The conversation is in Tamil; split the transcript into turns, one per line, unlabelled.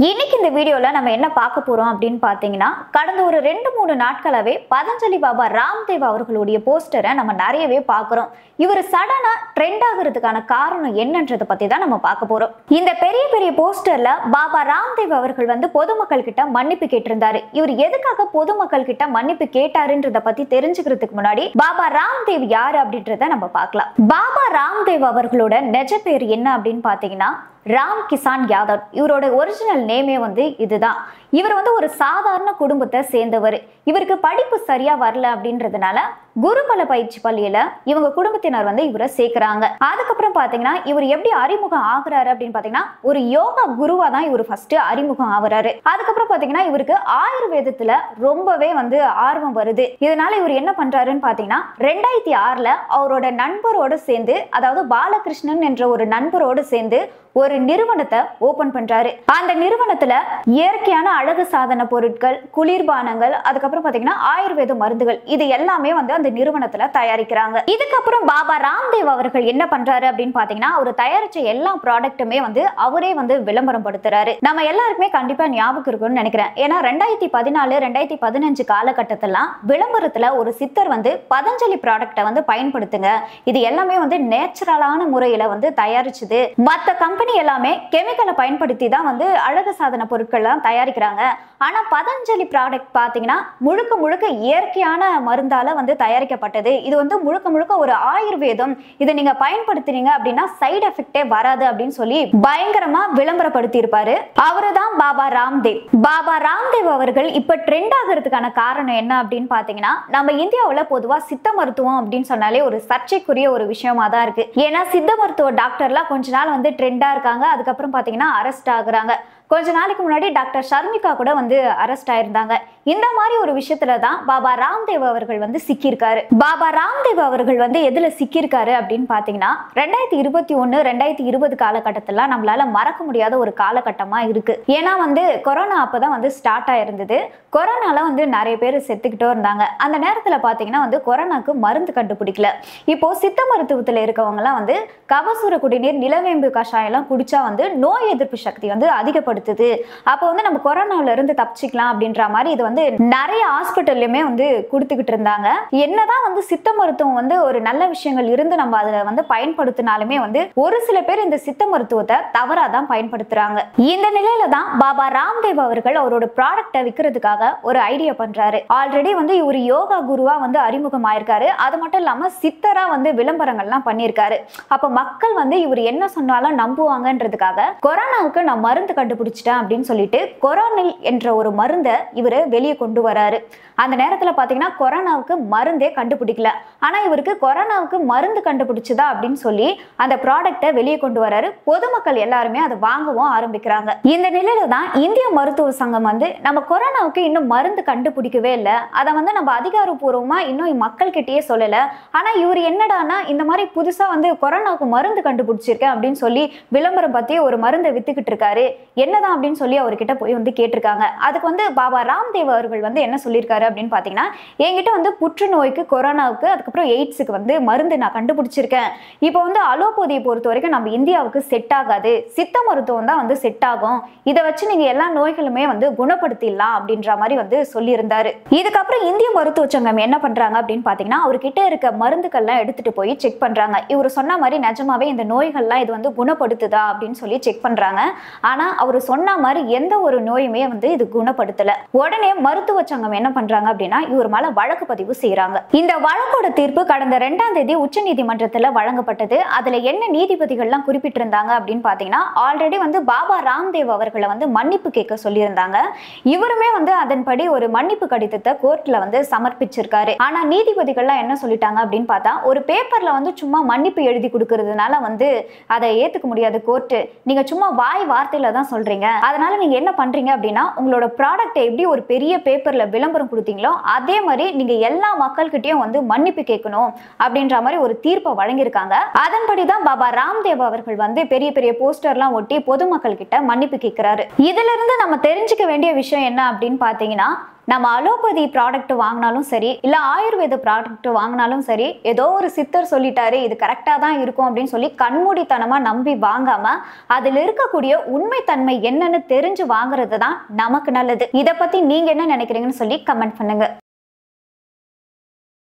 இன்னைக்கு இந்த வீடியோல நம்ம என்ன பார்க்க போறோம் அப்படின்னு பாத்தீங்கன்னா, கடந்த ஒரு 2-3 நாட்களாவே பதஞ்சலி பாபா ராம்தேவ் அவர்களுடைய போஸ்டரை நம்ம நிறையவே பார்க்கிறோம். இவர் சடனா ட்ரெண்ட் ஆகிறதுக்கான காரணம் என்னன்றதை பத்தி தான் நம்ம பார்க்க போறோம். இந்த பெரிய பெரிய போஸ்டர்ல பாபா ராம்தேவ் அவர்கள் பொதுமக்கள் கிட்ட மன்னிப்பு கேட்டிருந்தாரு. இவர் எதுக்காக பொதுமக்கள் கிட்ட மன்னிப்பு கேட்டாருன்றத பத்தி தெரிஞ்சுக்கிறதுக்கு முன்னாடி பாபா ராம்தேவ் யாரு அப்படின்றத நம்ம பார்க்கலாம். பாபா ராம்தேவ் அவர்களோட நிஜ பேர் என்ன அப்படின்னு பாத்தீங்கன்னா ராம் கிசான் யாதவ். இவரோட ஒரிஜினல் நேமே இதுதான். இவர் ஒரு சாதாரண குடும்பத்தை சேர்ந்தவர். இவருக்கு படிப்பு சரியா வரல அப்படின்றதுனால குருகுல பயிற்சி பள்ளியில இவங்க குடும்பத்தினர் இவரை சேர்க்கிறாங்க. அதுக்கப்புறம் பாத்தீங்கன்னா இவர் எப்படி அறிமுகம் ஆகுறாரு அப்படின்னு பாத்தீங்கன்னா ஒரு யோகா குருவா தான் இவர் ஃபர்ஸ்ட் அறிமுகம் ஆகுறாரு. அதுக்கப்புறம் பாத்தீங்கன்னா இவருக்கு ஆயுர்வேதத்துல ரொம்பவே ஆர்வம் வருது. இதனால இவர் என்ன பண்றாருன்னு பாத்தீங்கன்னா 2006ல அவரோட நண்பரோட சேர்ந்து, அதாவது பாலகிருஷ்ணன் என்ற ஒரு நண்பரோடு சேர்ந்து ஒரு நிறுவனத்தை ஓபன் பண்றாரு. அந்த நிறுவனத்துல இயற்கையான அழகு சாதன பொருட்கள், குளிர்பானங்கள், அதுக்கப்புறம் பாத்தீங்கன்னா ஆயுர்வேத மருந்துகள், இது எல்லாமே அந்த நிறுவனத்துல தயாரிக்கிறாங்க. இதுக்கப்புறம் பாபா ராம்தேவ் அவர்கள் என்ன பண்றாரு அப்படின்னு பாத்தீங்கன்னா அவர் தயாரிச்ச எல்லா ப்ராடக்ட்டுமே அவரே விளம்பரம் படுத்துறாரு. நம்ம எல்லாருக்குமே கண்டிப்பா ஞாபகம் இருக்கும்னு நினைக்கிறேன். ஏன்னா 2014, 2015 காலகட்டத்திலாம் விளம்பரத்துல ஒரு சித்தர் பதஞ்சலி ப்ராடக்ட்டை பயன்படுத்துங்க, இது எல்லாமே நேச்சுரலான முறையில தயாரிச்சது, மத்த கம்பெனி எல்லாமே கெமிக்கலை பயன்படுத்தி தான் அழகு சாதன பொருட்கள்லாம் தயாரிக்கிறாங்க. ஆனா பதஞ்சலி ப்ராடக்ட் பாத்தீங்கன்னா முழுக்க முழுக்க இயற்கையான மருந்தால தயாரிக்கப்பட்டது. இது முழுக்க முழுக்க ஒரு ஆயுர்வேதம். இதை நீங்க பயன்படுத்தினீங்க அப்படின்னா சைடு எஃபெக்டே வராது அப்படின்னு சொல்லி பயங்கரமா விளம்பரப்படுத்தி இருப்பாரு. அவருதான் பாபா ராம்தேவ். பாபா ராம்தேவ் அவர்கள் இப்ப ட்ரெண்ட் ஆகிறதுக்கான காரணம் என்ன அப்படின்னு பாத்தீங்கன்னா, நம்ம இந்தியாவுல பொதுவா சித்த மருத்துவம் அப்படின்னு சொன்னாலே ஒரு சர்ச்சைக்குரிய ஒரு விஷயமா தான் இருக்கு. ஏன்னா சித்த மருத்துவ டாக்டர்லாம் கொஞ்ச நாள் ட்ரெண்டா இருக்காங்க. அதுக்கப்புறம் பாத்தீங்கன்னா அரெஸ்ட் ஆகுறாங்க. கொஞ்ச நாளைக்கு முன்னாடி டாக்டர் ஷர்மிகா கூட அரெஸ்ட் ஆயிருந்தாங்க. இந்த மாதிரி ஒரு விஷயத்துல தான் பாபா ராம்தேவ் அவர்கள் சிக்கியிருக்காரு. பாபா ராம்தேவ் அவர்கள் எதுல சிக்கியிருக்காரு அப்படின்னு பாத்தீங்கன்னா 2021, 2020 காலகட்டத்துல நம்மளால மறக்க முடியாத ஒரு காலகட்டமா இருக்கு. ஏன்னா கொரோனா அப்பதான் ஸ்டார்ட் ஆயிருந்தது. கொரோனால நிறைய பேர் செத்துக்கிட்டோ இருந்தாங்க. அந்த நேரத்துல பாத்தீங்கன்னா கொரோனாக்கு மருந்து கண்டுபிடிக்கல. இப்போ சித்த மருத்துவத்துல இருக்கவங்க எல்லாம் கபசுர குடிநீர், நிலவேம்பு கஷாயம் எல்லாம் குடிச்சா நோய் எதிர்ப்பு சக்தி அதிகப்படுத்துது. அப்போ நம்ம கொரோனால இருந்து தப்பிச்சுக்கலாம் அப்படின்ற மாதிரி இது நிறைய ஹாஸ்பிட்டல்லுமே கொடுத்துக்கிட்டு இருந்தாங்க. என்னதான் சித்த மருத்துவம் ஒரு நல்ல விஷயங்கள் இருந்து நம்ம அதை பயன்படுத்தினாலுமே ஒரு சில பேர் இந்த சித்த மருத்துவத்தை தவறாதான் பயன்படுத்துறாங்க. இந்த நிலையில தான் பாபா ராம்தேவ் அவர்கள் அவரோட ப்ராடக்ட்டை விற்கிறதுக்காக ஒரு ஐடியா பண்றாரு. ஆல்ரெடி இவர் யோகா குருவா அறிமுகம் ஆயிருக்காரு. அது மட்டும் இல்லாம சித்தரா விளம்பரங்கள்லாம் பண்ணியிருக்காரு. அப்ப மக்கள் இவர் என்ன சொன்னாலும் நம்புவாங்கன்றதுக்காக கொரோனாவுக்கு நான் மருந்து கண்டுபிடிச்சிட்டேன் அப்படின்னு சொல்லிட்டு கொரோனில் என்ற ஒரு மருந்தை இவரு வெளியே கொண்டு வராரு. அந்த நேரத்துல பாத்தீங்கன்னா கொரோனாவுக்கு மருந்தே கண்டுபிடிக்கல. ஆனா இவருக்கு கொரோனாவுக்கு மருந்து கண்டுபிடிச்சதா அப்படின்னு சொல்லி அந்த ப்ராடக்ட்டை வெளியே கொண்டு வராரு. பொதுமக்கள் எல்லாருமே அதை வாங்கவும் ஆரம்பிக்கிறாங்க. இந்த நிலையில தான் இந்திய மருத்துவ சங்கம் நம்ம கொரோனாவுக்கு இன்னும் மருந்து கண்டுபிடிக்கவே இல்லை, அதை நம்ம அதிகாரப்பூர்வமா இன்னும் மக்கள் கிட்டயே சொல்லல, ஆனா இவர் என்னடானா இந்த மாதிரி புதுசா கொரோனாவுக்கு மருந்து கண்டுபிடிச்சிருக்கேன் அப்படின்னு சொல்லி விளம்பரம் பத்தி ஒரு மருந்தை வித்துக்கிட்டு இருக்காரு, என்னதான் அப்படின்னு சொல்லி அவர்கிட்ட போய் கேட்டிருக்காங்க. அதுக்கு பாபா ராம்தேவ் அவர்கள் என்ன சொல்லியிருக்காரு அப்படின்னு பாத்தீங்கன்னா, என்கிட்ட புற்றுநோய்க்கு, கொரோனாவுக்கு, அதுக்கப்புறம் எய்ட்ஸுக்கு மருந்து நான் கண்டுபிடிச்சிருக்கேன். இப்போ அலோபதியை பொறுத்த வரைக்கும் நம்ம இந்தியாவுக்கு செட் ஆகாது, சித்த மருத்துவம் தான் செட் ஆகும், இதை வச்சு நீங்க எல்லா நோய்களுமே குணப்படுத்திடலாம் அப்படின்ற மாதிரி சொல்லியிருந்தாரு. இதுக்கப்புறம் இந்திய மருத்துவ சங்கம் என்ன பண்றாங்க அப்படின்னு பாத்தீங்கன்னா அவர்கிட்ட இருக்க மருந்துகள்லாம் எடுத்துட்டு போய் செக் பண்றாங்க. இவர் சொன்ன மாதிரி நிஜமாவே இந்த நோய்கள்லாம் இது குணப்படுத்துதா அப்படின்னு சொல்லி செக் பண்றாங்க. ஆனா அவர் சொன்ன மாதிரி எந்த ஒரு நோயுமே இது குணப்படுத்தல. உடனே மருத்துவ சங்கம் என்ன பண்றாங்க அப்படின்னா இவர் மேல வழக்கு பதிவு செய்யறாங்க. இந்த வழக்கோட தீர்ப்பு கடந்த 2ஆம் தேதி உச்ச நீதிமன்றத்துல வழங்கப்பட்டது. அதுல என்ன நீதிபதிகள்லாம் குறிப்பிட்டிருந்தாங்க அப்படின்னு பாத்தீங்கன்னா, ஆல்ரெடி பாபா ராம்தேவ் அவர்களை மன்னிப்பு கேட்க சொல்லியிருந்தாங்க. இவருமே அதன்படி ஒரு மன்னிப்பு கடிதத்தை கோர்ட்ல சமர்ப்பிச்சிருக்காரு. ஆனா நீதிபதிகள்லாம் என்ன சொல்லிட்டாங்க அப்படின்னு பார்த்தா, ஒரு பேப்பர்ல சும்மா மன்னிப்பு எழுதி கொடுக்கறதுனால அதை ஏத்துக்க முடியாது கோர்ட், நீங்க சும்மா வாய் வார்த்தையில தான் சொல்றீங்க, அதனால நீங்க என்ன பண்றீங்க அப்படின்னா உங்களோட ப்ராடக்ட்டை எப்படி ஒரு பெரிய பேப்பர்ல விளம்பரம் கொடுத்தீங்களோ அதே மாதிரி நீங்க எல்லா மக்கள்கிட்டயும் மன்னிப்பு கேட்கணும் அப்படின்ற மாதிரி ஒரு தீர்ப்பை வழங்கியிருக்காங்க. அதன்படிதான் பாபா ராம்தேவ் அவர்கள் பெரிய பெரிய போஸ்டர்லாம் ஒட்டி பொதுமக்கள் கிட்ட மன்னிப்பு கேட்கிறாரு. இதுல இருந்து நம்ம தெரிஞ்சுக்க வேண்டிய விஷயம் என்ன அப்படின்னு பாத்தீங்கன்னா, நம்ம அலோபதி ப்ராடக்ட் வாங்கினாலும் சரி, இல்ல ஆயுர்வேத ப்ராடக்ட் வாங்கினாலும் சரி, ஏதோ ஒரு சித்தர் சொல்லிட்டாரு இது கரெக்டா தான் இருக்கும் அப்படின்னு சொல்லி கண்மூடித்தனமா நம்பி வாங்காம அதுல இருக்கக்கூடிய உண்மைத்தன்மை என்னன்னு தெரிஞ்சு வாங்குறது தான் நமக்கு நல்லது. இதை பத்தி நீங்க என்ன நினைக்கிறீங்கன்னு சொல்லி கமெண்ட் பண்ணுங்க.